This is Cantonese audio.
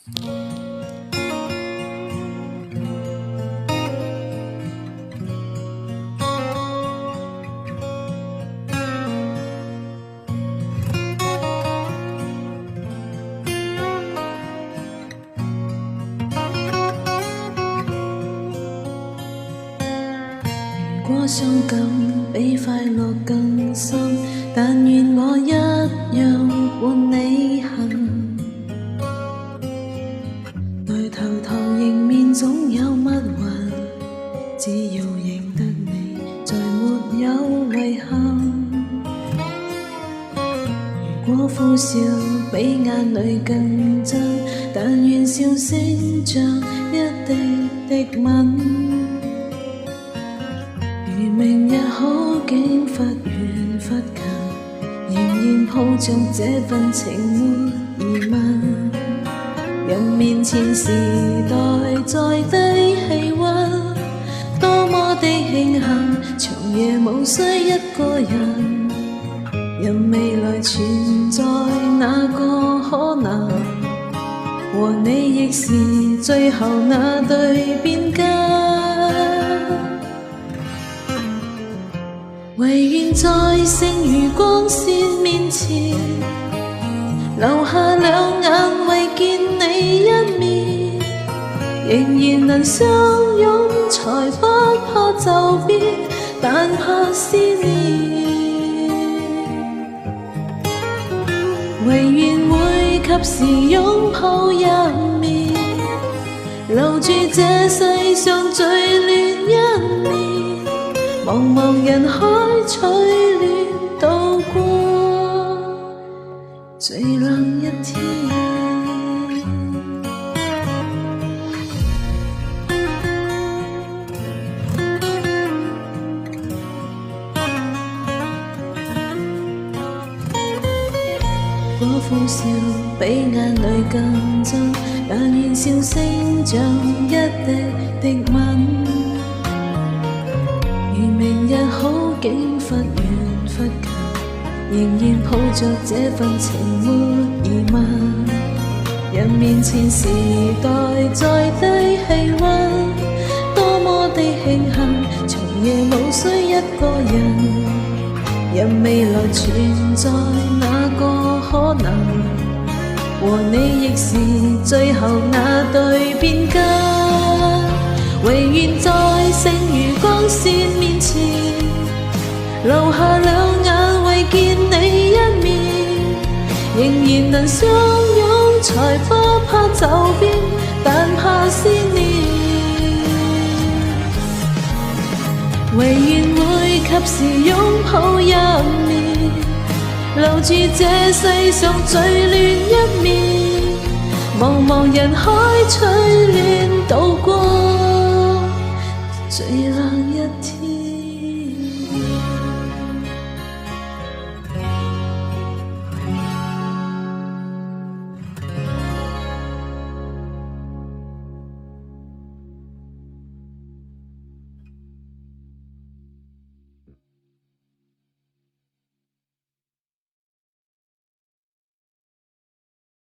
如果傷感比快樂更深，但願我一樣伴你行。抬頭投迎面總有密雲，只要認得你，再沒有遺憾。如果苦笑比眼淚更真，但願笑聲像一滴滴吻。如明日可竟忽遠忽近，仍然抱着這份情沒疑問。人面前時代在低氣溫，多麼的慶幸，長夜無需一個人。任未來存在那個可能，和你亦是最後那對變更。唯願在剩餘光線面前，留下兩眼為見你一面，仍然能相擁，才不怕就變，但怕思念。唯願會及時擁抱入眠，留住這世上最暖一面。茫茫人海取暖，渡過最冷一天。如果苦笑比眼淚更真，但願笑聲像一滴滴吻。如明日好景忽遠忽近，仍然抱着這份情沒疑問。人面前時代在低氣溫，多麼的慶幸，長夜無需一個人。任未來存在那個可能，和你亦是最後那對變更。唯願在剩餘光線面前，留下兩眼為見你一面，仍然能相擁，才不怕走變，但怕思念。唯願會及時擁抱入眠，留住這世上最暖一面。茫茫人海取暖，渡過最冷一天。